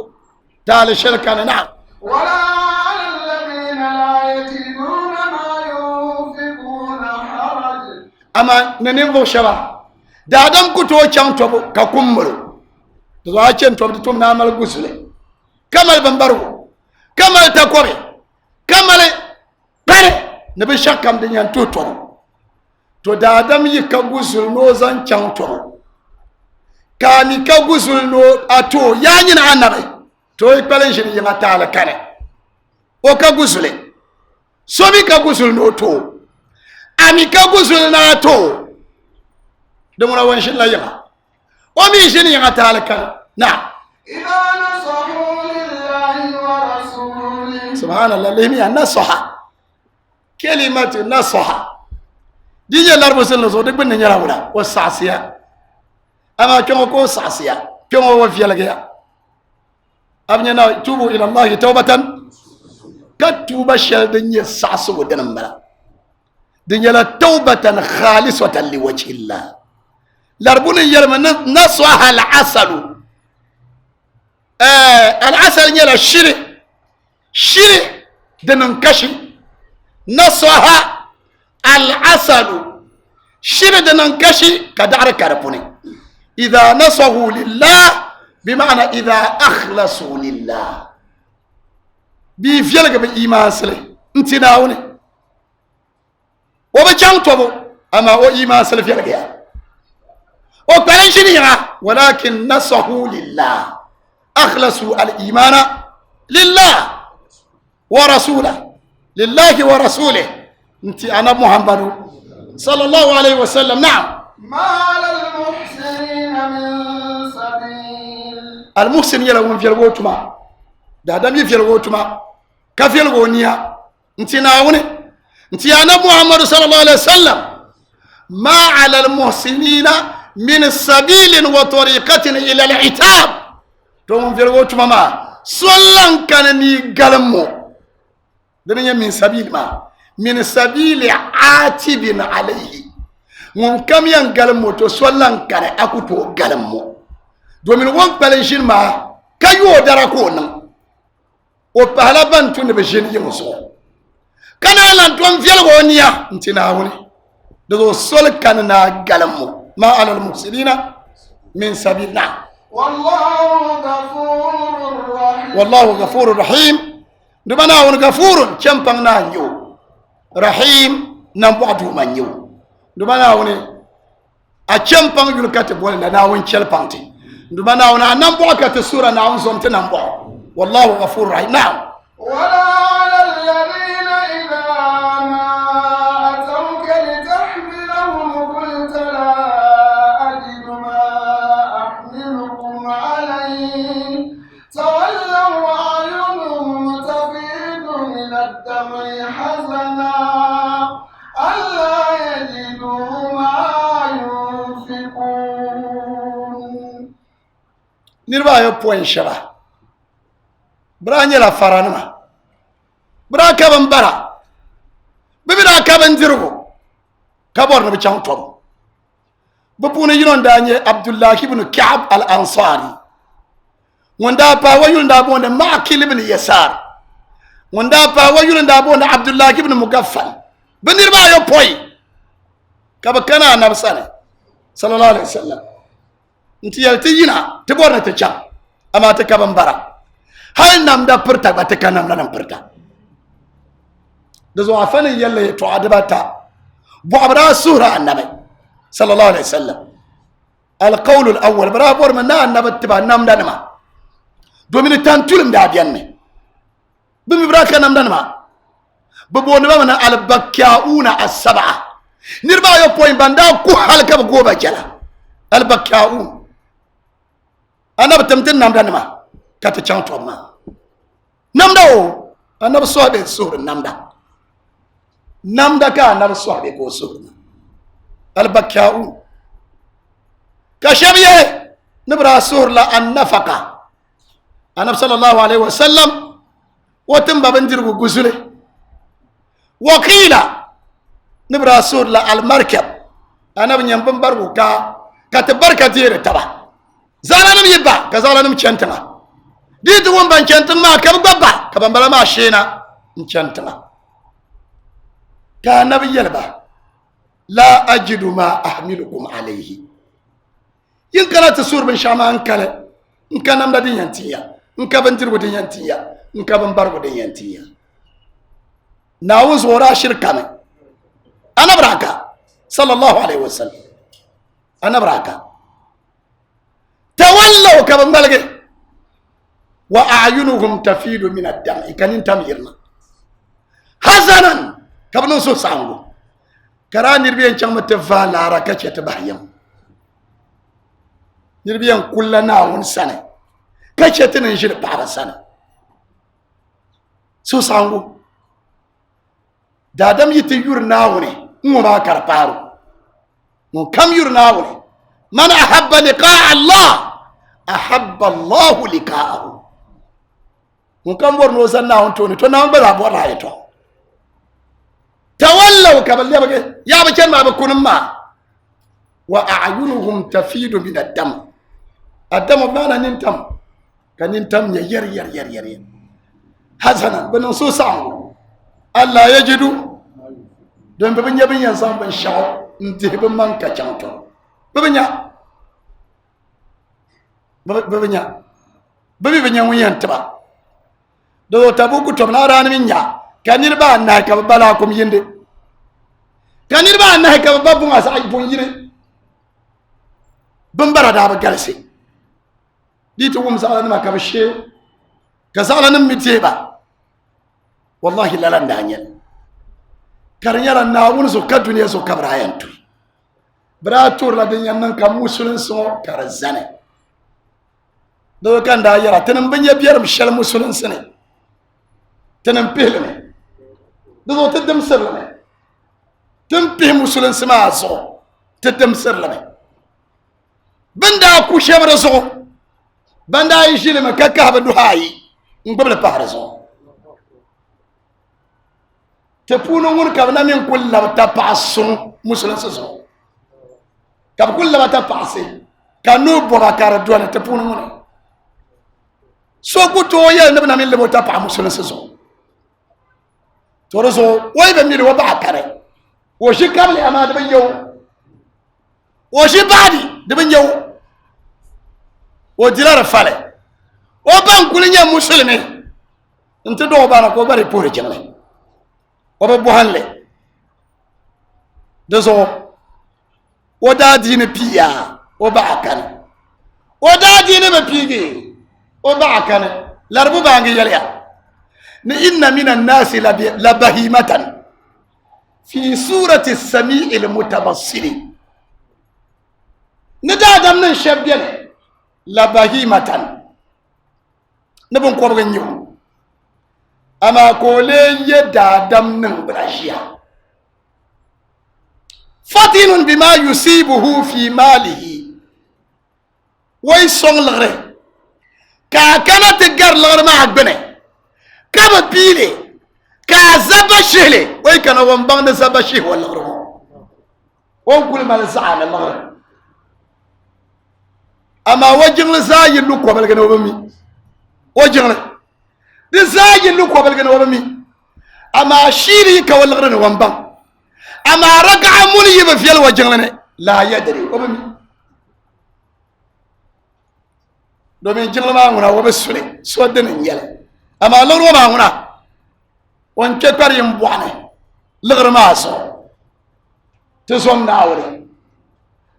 تعال شركنا نعم ولا على الذين لا يجدون ما ينفقون حرج أما ننفو شبا دادم كتو چان توبو كاكمبرو دوا چان توبو توم نعمل غسل كمال بمبرو كمال تاكوري كمال بره نبي شاكام دنيان تو توبو تو دادم يكا غسل نوزان چان توبو كاني كا غسل نو اتو يعني نعنبي toy palenshi ni yanga tala kane o ka gusule sobi ka gusul no to ami ka gusul na to de mo wan shin la yanga o mi shin yanga tala kane na idha nasahu lillahi wa rasulihi subhanallah lemi nasaha kalimatu nasaha dije larbo sel no so de bin nyara wala wa sasiya ama ko sasiya كما هو في لقيا أبنينا توبوا إلى الله توبة كتوبة شل دنيا ساسو ودنملا دنيا لا توبة خالصة لوجه الله لربون يلم نصها العسل العسل يلا شري دننكشي نصها العسل شري دننكشي كدار كربوني إذا نصحوا لله بمعنى إذا أخلصوا لله بيفيلك بإيمان سلي انتناوني وبجان توبو أما هو إيمان سلي فيلك يا وقالنشني ولكن نصحوا لله أخلصوا الإيمان لله ورسوله لله ورسوله انت أنا محمد صلى الله عليه وسلم نعم ما على المحسنين من سبيل المحسن يلا وين في الوتما ده دم في الوتما كفي الغنيا انت ناوني انت أنا محمد صلى الله عليه وسلم ما على المحسنين من سبيل وطريقة إلى العتاب توم في الوتما ما سولان كان نيغالمو دنيا من سبيل ما من سبيل عاتب عليه من كم ينغالمو تو سولان كان اكوتو غالمو دومين وون بالنشين ما كايو داراكون او بالا بانتو نبجين يمسو كان لان توم في الغنيا انتنا هوني دو سول كان نا غالمو ما على المرسلين من سبيلنا والله غفور رحيم دمنا ون غفور كمبان نانيو رحيم نمبعدو منيو دمنا ون اكمبان يلكات بولنا ناون كلبانتي دمنا ون نمبعكات السوره ناون زومت نمبع والله غفور رحيم نعم ولا على الذين إذا ما أتوك لتحملهم قلت لا أجد ما أحملكم عليه تولوا أعينهم تفيض من الدمع حزنا ألا يجدوا ما ينفقون نربا يبوين شبا براني لا فرانما برا كبن برا ببرا كبن زرغو كبر نبي چان توب بپونه ينون داني عبد الله بن كعب الانصاري وندا با ويل دا بون معقل بن يسار وندا با ويل دا بون عبد الله بن مغفل بنربا يبوي كبكنا نبسنه صلى الله عليه وسلم انت يلتينا تبورنا تچان اما تكبن برا هل نمدا برتا باتكنا نم برتا دزو عفن يلي تعدبتا بعبرا سورة النبي صلى الله عليه وسلم القول الأول برا بور من النبي تبع نم دنما دومين تانتولم دا بيانمي بمي براكا نم دنما ببون من البكاؤون السبعة نربا يبوين باندا كو حلقة بقوبة جلا البكاؤون أنا بتمتن نم دنما كاتا چانتو ما نمدا أنا بسوابي سورة نمدا نمدا كا أنا بسوابي كو سورة البكاؤون كشبيه نبرا سور لا النفقة أنا صلى الله عليه وسلم وتم بندرو غزله وقيل نبرا سور لا المركب أنا بنيم برغو كا كتبركة دير تبع زالنا يبا كزالنا مشنتنا ديت وان بانشنتن ما كم بابا كم بلا ما شينا انشنتنا كان نبي يلبا لا أجد ما أحملكم عليه ينكلا تسور بن شاما انكلا انكا نمدا دي ينتيا انكا بنتر ودي ينتيا انكا بنبر ودي ينتيا ناوز ورا شركة أنا براكا صلى الله عليه وسلم أنا براكا تولوا كبن بلغي وأعينهم تفيض من الدمع كان تميرنا حزنا كبنو سو سانغو كرا نربيان چم تفالا ركچ تبايم نربيان كلنا ون سنه كچتن نجر بارا سنه سو سانغو دادم يتيور ناوني ما كربارو مو كم يور ناوني من أحب لقاء الله ahabba Allahu liqa'ahu mun kan borno sanna on to ni to nan bala bor ha to tawallaw kaballe bage ya ba ken ma ba kunun ma wa a'yunuhum tafidu min ad-dam ad-dam bana nintam kanintam ya yar hasana banan so sa'u Allah yajidu don babin yabin yan san ban shawo nti ban man ka chanto babinya mun yan taba do tabuku to na ran min ya kanir ba na ka bala kum yinde kanir ba na ka babu ma sa bun yire ban bara da ba galse di to gum sala na ka bashe ka sala nan miteba wallahi lalan da hanyar karnyara na wun so ka duniya so kabra yantu bratur la den yannan ka musulun so karazane do kan da yara tanan banya biyar mishal musulun sene tanan pehleme do tadam sirleme tan pe musulun sama so tadam sirleme banda ku shebra so banda yi shilme kakka ba duhayi ngobla pahra so te puno ngun ka na min kullu ta pasun musulun so ka kullu ta pase kanu bora kara duana te puno ngun so kuto ya nabi na min le mota pa musulun so toroso way be mi wa ba kare wo shi kabli ama da ban yau wo shi badi da ban yau wo dilara fale o ban kulinya musulmi nta do bana ko bari pore jengale o be bohanle deso o da dine piya o ba kane o da dine be pigi o ba kane larbu bangi yalya ni inna minan nasi la bahimatan fi surati as-sami'i al-mutabassiri ni da dam nan shabiyal la bahimatan nabun ko bagan yau ama ko le yeda dam nan brashiya fatinun bima yusibuhu fi malihi way songlare ka kana te gar lagre ma agbene kaba pile ka zabashele way kana won bangde zabashi wala ro on kul mal zaana lagre ama wajin zayi lu ko balgane wobami wajin di zayi lu ko balgane wobami ama shiri ka wala lagre won bang ama raka'a mun yiba fiyal wajin ne la yadri wobami domin jingla ma nguna wobe sule so den yele ama loro ma nguna on ke parim boane lagre ma so te som nawre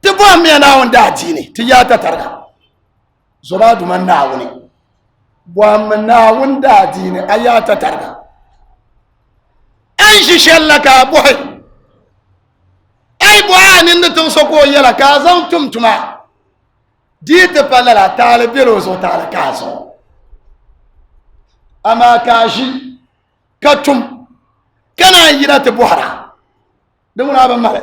te bo me na on da dini te ya ta targa zora du man nawne bo man na on da dini ayata targa ai shi shallaka boy ai bo anin da tun so ko yela ka zan tumtuma dite pala la tale biro so tale kaso ama kashi katum kana yira te buhara dumuna ba male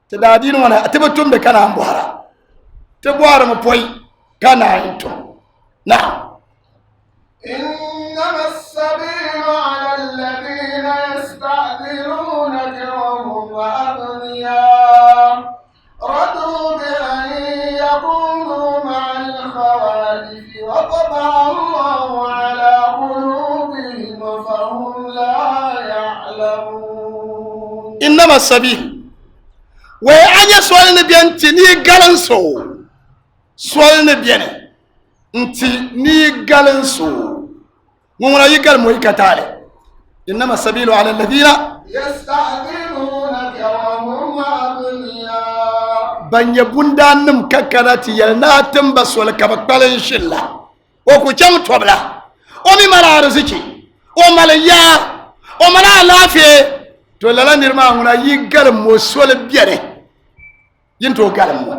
te dadin wana te batum be kana buhara te buhara mo poy kana into na إنما السبيل على الذين يستعذرونك وهم أغنياء رضوا بأن يكونوا مع الخوالف وطبع الله على قلوبهم فهم لا يعلمون إنما السبيل وأن يسوال نبيان تني غالنسو سوال نبيان انتي ني غالنسو ومنا يقال موي كتالي إنما السبيل على الذين يستعذرونك وهم أغنياء banya bundanum kakarati yalna tambas wala kabakbalan shilla o ku jam tobla o mi mala arziki o malaya o mala lafiye to lala nirma nguna yigal mo sol biere yinto galam mo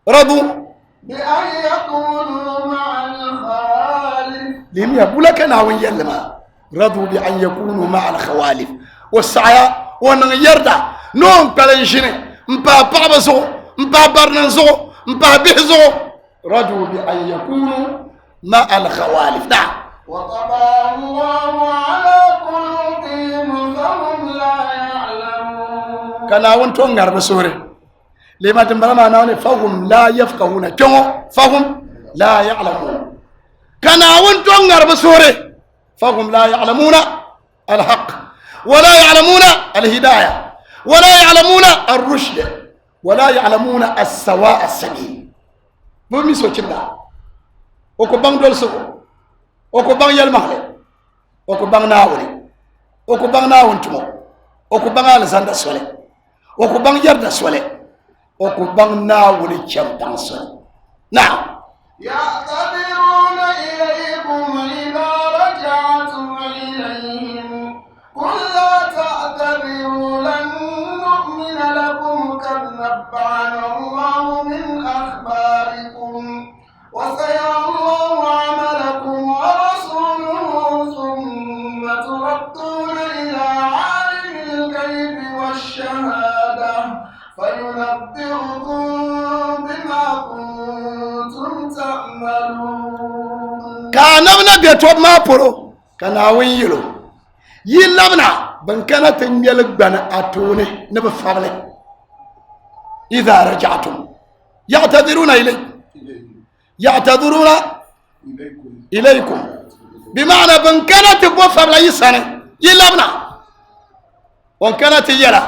radu بأن يكونوا مع الخوالف lim yabulaka na wan yalma radu bi an yakunu ma al khawalif wasaya wa nan yarda non kalan shine mpa paba so mpa barnan so mpa bizo رضوا بأن يكونوا مع الخوالف. نعم. وطبع الله على قلوبهم فهم لا يعلمون. كان أونتون غرب سوري لما تنبلا معنا فهم لا يفقهون فهم لا يعلمون. كان أونتون غرب سوري فهم لا يعلمون الحق ولا يعلمون الهداية ولا يعلمون الرشد ولا يعلمون السواء السبيل. بمي سوتشنا وكو بان دول سو وكو بان يلمخله وكو بان ناولي وكو بان ناونتمو وكو بان الزاند سولي وكو بان يرد سولي وكو بان ناولي تشامبان سولي. نعم. يعتذرون إليكم إذا رجعتم إليهم قل لا تعتذروا لن نؤمن لكم قد نبأنا الله من أخباركم وسيرى الله عملكم ورسوله ثم تردون إلى عالم الغيب والشهادة فينبئكم بما كنتم تعملون. كان ابن بيتوب ما برو كان وين يلو يلبنا بنكنا تنجلك بنا أتوني نبفعله. إذا رجعتم يعتذرون يعتذرون إليكم بمعنى بنكنا تبوفر لي سنة يلبنا وانكنا تيلا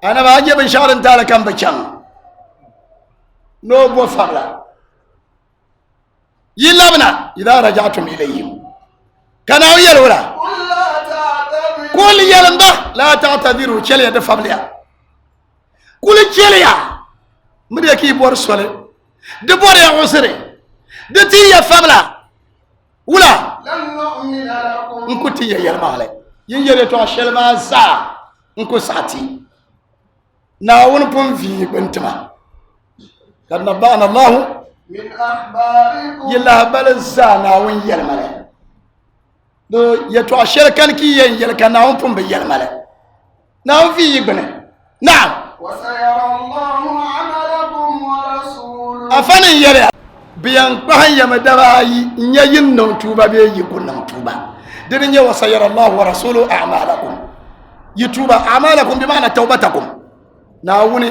أنا باجي بشار انتالا كم بچان نو بوفر لا يلبنا إذا رجعتم إليهم كانوا يلولا كل يلنبا لا تعتذروا شليا دفابليا كل شليا مريكي بورسولي دبور يا عسري دتي يا فابلا ولا لن نؤمن لكم نكو تي يا المالي ينجري تو شلما زا نكو ساتي ناون بون في بنتما قد نبأنا الله من أخباركم يلا بل زا ناون يلمالي دو يتو شركان كي ينجل كان ناون بون بيلمالي ناون في يبني. نعم. وسيرى الله عملكم ورسوله أفنى يلا بيان بحن يمدباي نيين نو توبا بي يكون نو توبا دين وسيرى الله ورسوله أعمالكم يتوبا أعمالكم بمعنى توبتكم ناوني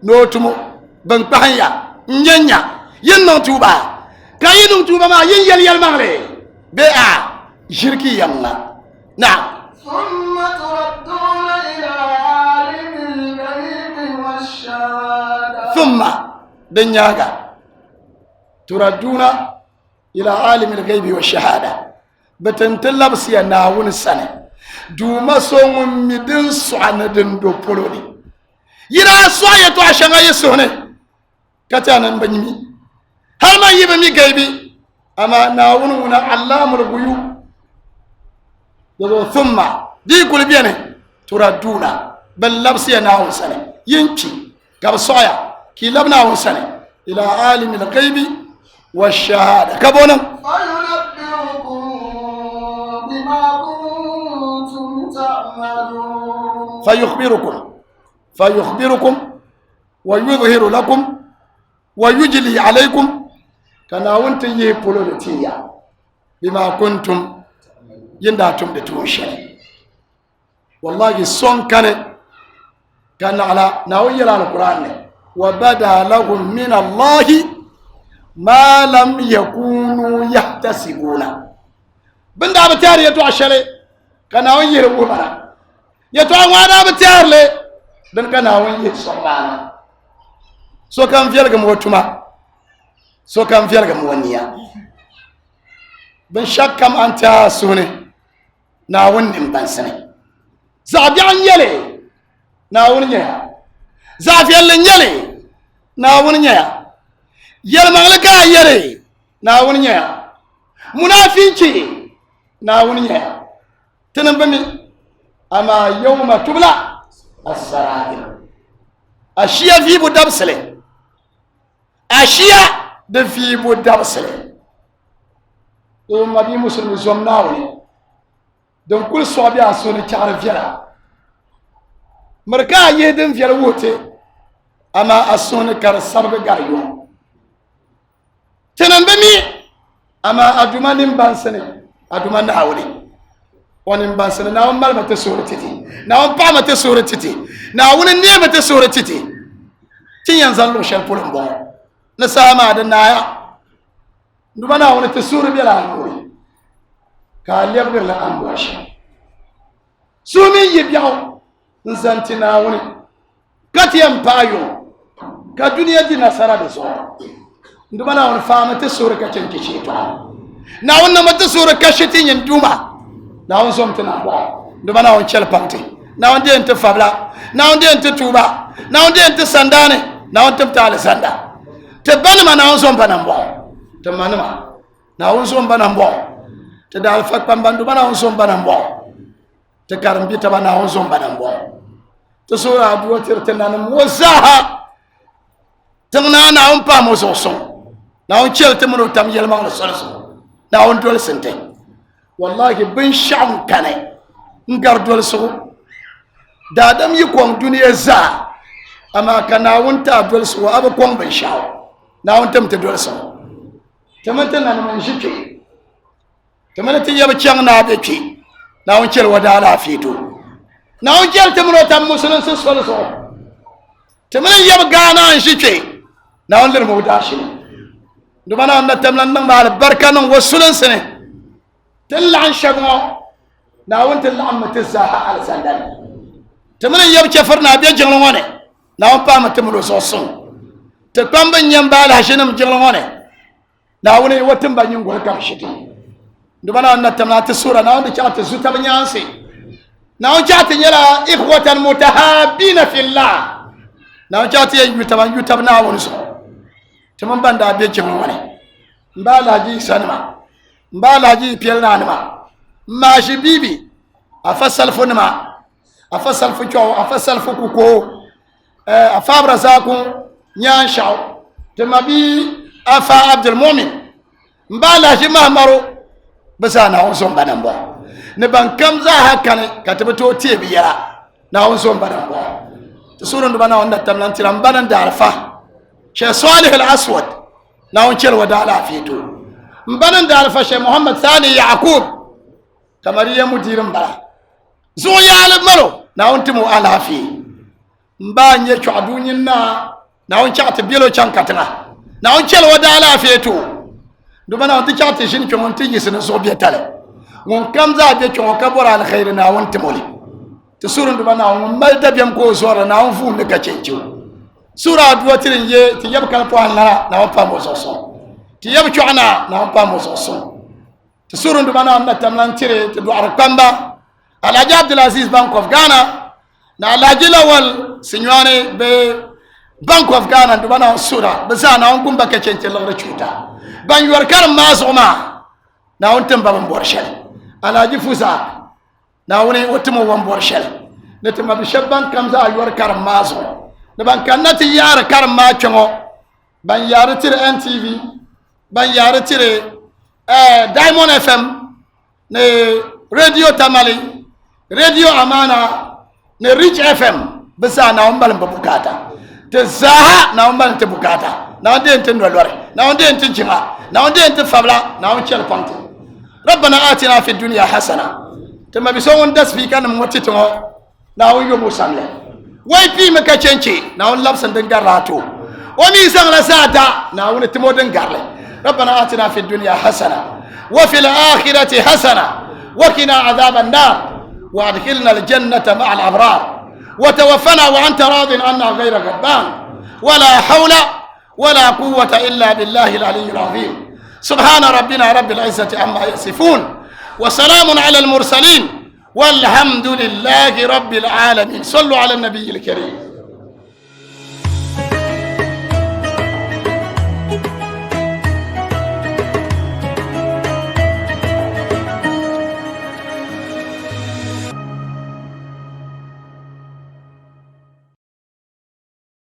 نوتمو بن بحن يا نينيا ين نو توبا كاين نو توبا ما ين يل مغلي بيا شركي يلا. نعم. ثم تردون إلى عالم الغيب والشهادة ثم دنياغا تردون إلى عالم الغيب والشهادة بتنتلب سيا ناون السنة دوما سوم مدن سوانا دندو بولوني يرا سوايا تو عشان يسوني كتانا بنيمي هل ما يبني غيبي أما ناون ونا علام الغيوب ثم دي كل بينه تردون بل لبسيا ناون سنة ينكي قبل سوايا كي لبنا ناون سنة إلى عالم الغيب والشهادة كبونا فينبئكم بما كنتم تعملون فيخبركم ويظهر لكم ويجلي عليكم كنا وانت يبولوتيا بما كنتم ينداتم دتوشن والله الصون كان على ناويل على القرآن وبدا لهم من الله ما لم يكونوا يحتسبون بندا بتار يتو عشله كان وين يربونا يتو وانا بتار له دن كان وين يصبانا سو كان فيلغم وتما سو كان فيلغم ونيا بن شكم انت سوني ناون نمبانسني زابيان يلي ناون نيا زافيال يلي ناون نيا yalmaglaka yare na wuninya munafici na wuninya tunan bami ama yawma tubla as-sarair ashiya fi budabsale ashiya da fi budabsale to mabi musulmi zomnawni don kul sobi asoni char fiara marka yedin fiar wote ama asoni kar sarbe garyo tenan bemi ama aduma nim bansene aduma na awli wonim bansene na on malma te suratiti na on pama te suratiti na woni nema te suratiti tin yanzan lo shel pulum bon na sama da naya nduma na woni te sura bi la ngori ka lebir la ambashi sumi yibiao nzantina woni katiyam payo ka duniya di nasara da so nduma na woni fama te sura ka cenke to na wonna mata sura ka shitin yin duma na won somtina bo nduma na won chel pamte na won de ente fabla na won de ente tuba na won de ente sandane na won tabta al sanda te banima na won sompa nan bo te manima na won sompa nan bo te dal fak pambandu bana won sompa nan bo te karambi ta bana won sompa nan bo te sura duwa tirte nan wazaha tamna na won pa mo so na won chel te mo tam yelma na so na won dol sente wallahi bin sham kane ngar dol so da dam yi kon duniya za ama kana won ta dol so aba kon bin shaw na won tam te dol so tamanta na man shike tamanta yaba chang na be ki na won chel wada la fito na won chel te mo tam musulun so so tamanta yaba gana shike na won lir mo da shi ndumana on tamlan nang mal barka non wasulun sene تلعن شبنا ناون تلعن متزاها على سندان تمنى يبكي فرنا بيجن لونه ناون بام تملو صوصون تقام بنيام بالا شنم جلونه ناون يوتم بنيام غول كام شتي دبنا ان تمنا تسورة ناون تشات زوتا بنيانسي ناون جات يلا إخوة متحابين في الله ناون جات يتبان يتبنا ونسو تمن بندا بيجن لونه بالا جي سنما mbala ji pielna nima maji bibi afasal funma afasal fu cho afasal fu kuko afabra zaku nyan shaw temabi afa abdul mu'min mbala ji mahmaro basana on son banambo ne ban kam za hakane katabato tebiya na on son banambo surun bana on tamlan tiram banan darfa she salih al aswad na on chel wada ala fitu mbanan da alfashe muhammad sani yaqub kamar ya mudirin bara zo ya almaro na wonti mu alafi mbanye cho adunyin na won chata bielo chankatna na won chelo wada alafi to do bana wonti chata shin cho wonti yisna so bietale won kamza be cho kabora al khair na wonti moli to surun do bana won malda biam ko zora na won fu ne ka chenchu sura do tirin ye ti yabkal po Allah na won pamo so تياب شعنا نعم باموسوسون تسورون دبنا أمنا تملان تيري تدو أرقامبا على عبد العزيز بانك اوف غانا على جلوال سنيواني ب بانك اوف غانا دبنا سورة بزانا ونقوم بكتشين تلغ رشوتا بان يوركار مازوما ناون تنبا بمبورشل على جفوزا ناوني وتمو بمبورشل نتما بشبان كمزا يوركار مازو نبان كانت يار كار ماچو بان يارتير NTV ban yare tire Diamond FM ne radio Tamale radio Amana ne Rich FM bisa na umbal mbukata te zaha na umbal te bukata na onde ente ndolore na onde ente jinga na onde ente fabla na on chel pante ربنا آتنا في الدنيا حسنة تما بيسون دس في كان موتيتو na on yo musamle way pi me ka chenchi na on labsan dengaratu o mi sang la sata na on timo dengarle ربنا آتنا في الدنيا حسنة وفي الآخرة حسنة وقنا عذاب النار وادخلنا الجنة مع الأبرار وتوفنا وأنت راض عنا غير غضبان ولا حول ولا قوة إلا بالله العلي العظيم سبحان ربنا رب العزة عما يصفون وسلام على المرسلين والحمد لله رب العالمين صلوا على النبي الكريم